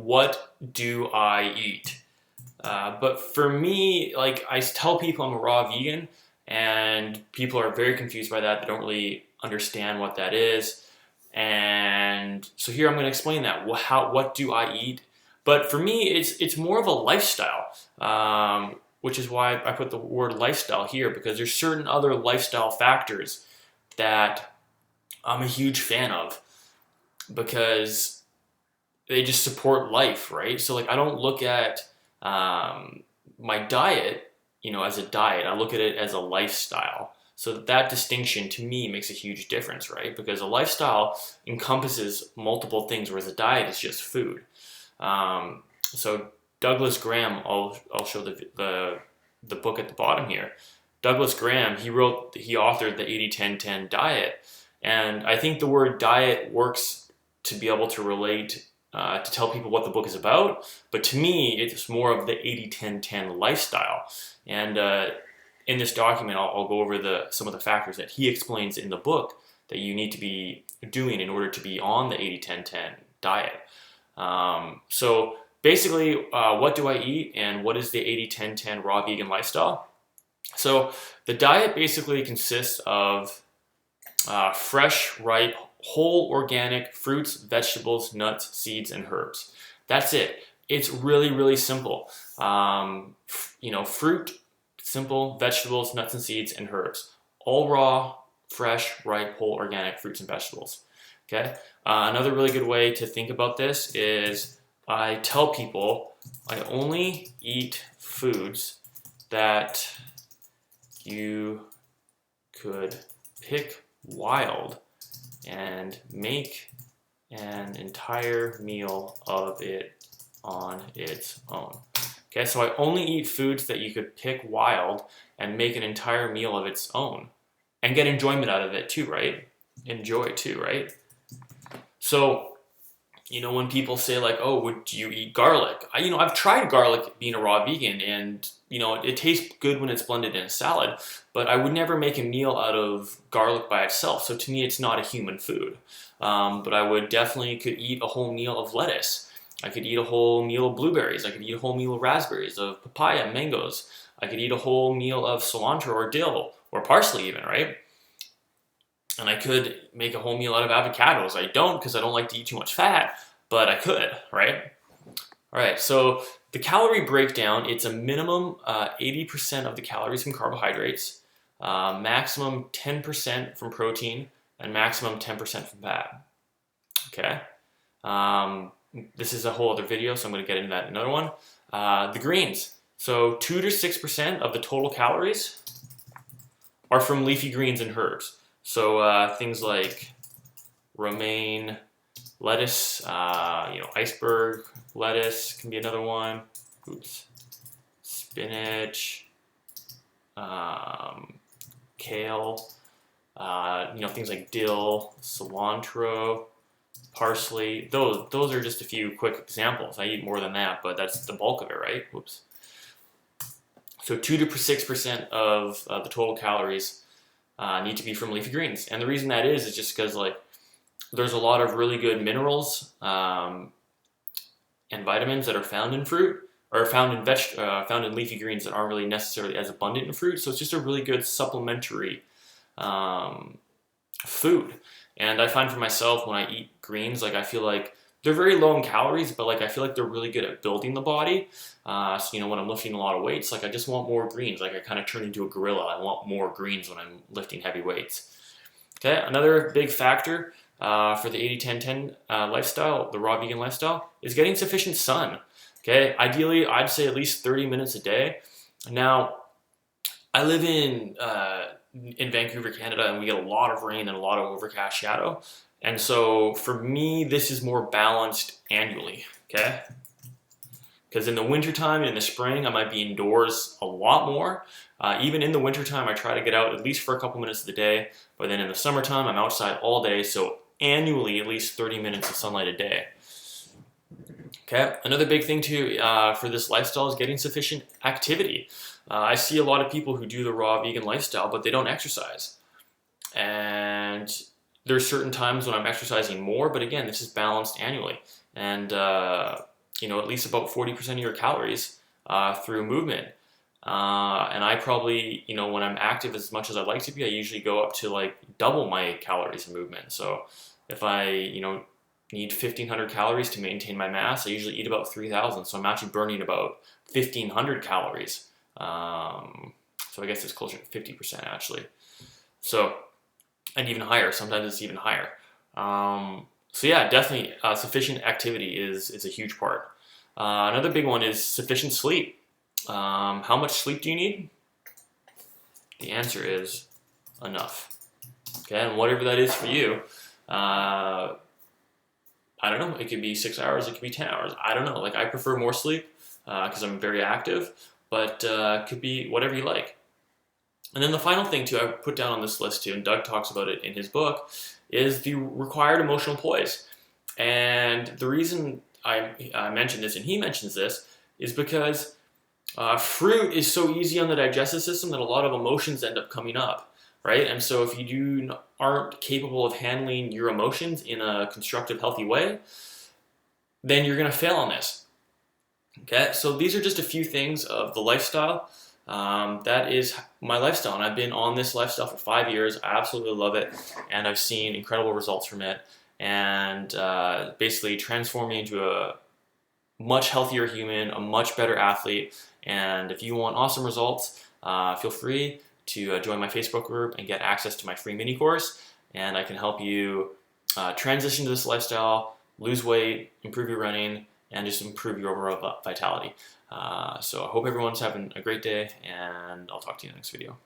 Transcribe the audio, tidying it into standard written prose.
what do I eat? But for me, like I tell people I'm a raw vegan, and people are very confused by that. They don't really understand what that is. And so here I'm going to explain that. What do I eat? But for me, it's more of a lifestyle, which is why I put the word lifestyle here, because there's certain other lifestyle factors that I'm a huge fan of, because they just support life, right? So like I don't look at my diet, as a diet. I look at it as a lifestyle. So that distinction to me makes a huge difference, right? Because a lifestyle encompasses multiple things, whereas a diet is just food. So Douglas Graham, I'll show the book at the bottom here. Douglas Graham, he authored the 80-10-10 diet, and I think the word diet works to be able to relate, to tell people what the book is about, but to me, it's more of the 80-10-10 lifestyle. And in this document, I'll go over some of the factors that he explains in the book that you need to be doing in order to be on the 80-10-10 diet. So basically, what do I eat, and what is the 80-10-10 raw vegan lifestyle? So the diet basically consists of fresh, ripe, whole organic fruits, vegetables, nuts, seeds, and herbs. That's it. It's really, really simple. Fruit, simple, vegetables, nuts and seeds, and herbs. All raw, fresh, ripe, whole organic fruits and vegetables. Okay. Another really good way to think about this is I tell people I only eat foods that you could pick wild and make an entire meal of it on its own. Okay, so I only eat foods that you could pick wild and make an entire meal of its own and get enjoyment out of it too, right? Enjoy too, right? So, when people say like, oh, would you eat garlic? I've tried garlic being a raw vegan, and it tastes good when it's blended in a salad, but I would never make a meal out of garlic by itself. So to me, it's not a human food. But I would definitely could eat a whole meal of lettuce. I could eat a whole meal of blueberries. I could eat a whole meal of raspberries, of papaya, mangoes. I could eat a whole meal of cilantro or dill or parsley even, right? And I could make a whole meal out of avocados. I don't, because I don't like to eat too much fat, but I could, right? All right, so the calorie breakdown, it's a minimum 80% of the calories from carbohydrates, maximum 10% from protein, and maximum 10% from fat. Okay? This is a whole other video, so I'm going to get into that in another one. The greens. So 2 to 6% of the total calories are from leafy greens and herbs. So things like romaine, lettuce, iceberg lettuce can be another one. Oops. Spinach, kale, things like dill, cilantro, parsley. Those are just a few quick examples. I eat more than that, but that's the bulk of it, right? Whoops. So 2 to 6% of the total calories need to be from leafy greens, and the reason that is just because there's a lot of really good minerals and vitamins that are found in fruit, or found in leafy greens that aren't really necessarily as abundant in fruit. So it's just a really good supplementary food. And I find for myself when I eat greens, I feel like they're very low in calories, but I feel like they're really good at building the body. So when I'm lifting a lot of weights, I just want more greens. I kind of turn into a gorilla. I want more greens when I'm lifting heavy weights. Okay, another big factor for the 80-10-10 lifestyle, the raw vegan lifestyle, is getting sufficient sun. Okay, ideally, I'd say at least 30 minutes a day. Now, I live in Vancouver, Canada, and we get a lot of rain and a lot of overcast shadow. And so for me, this is more balanced annually, okay? Because in the wintertime and in the spring, I might be indoors a lot more. Even in the wintertime, I try to get out at least for a couple minutes of the day. But then in the summertime, I'm outside all day. So annually, at least 30 minutes of sunlight a day. Okay, another big thing too for this lifestyle is getting sufficient activity. I see a lot of people who do the raw vegan lifestyle, but they don't exercise. And there's certain times when I'm exercising more, but again, this is balanced annually. And at least about 40% of your calories through movement. And I probably, when I'm active as much as I'd like to be, I usually go up to like double my calories in movement. So if I, need 1,500 calories to maintain my mass, I usually eat about 3,000. So I'm actually burning about 1,500 calories. So I guess it's closer to 50% actually. So, and even higher. Sometimes it's even higher. So yeah, definitely sufficient activity is a huge part. Another big one is sufficient sleep. How much sleep do you need? The answer is enough. Okay, and whatever that is for you, I don't know, it could be 6 hours, it could be 10 hours. I don't know, like I prefer more sleep because I'm very active, but it could be whatever you like. And then the final thing too, I put down on this list too, and Doug talks about it in his book, is the required emotional poise. And the reason I mentioned this, and he mentions this, is because fruit is so easy on the digestive system that a lot of emotions end up coming up, right? And so if you aren't capable of handling your emotions in a constructive, healthy way, then you're going to fail on this. Okay, so these are just a few things of the lifestyle. That is my lifestyle, and I've been on this lifestyle for 5 years. I absolutely love it, and I've seen incredible results from it, and basically transformed me into a much healthier human, a much better athlete. And if you want awesome results, feel free to join my Facebook group and get access to my free mini course, and I can help you transition to this lifestyle, lose weight, improve your running, and just improve your overall vitality. So I hope everyone's having a great day, and I'll talk to you in the next video.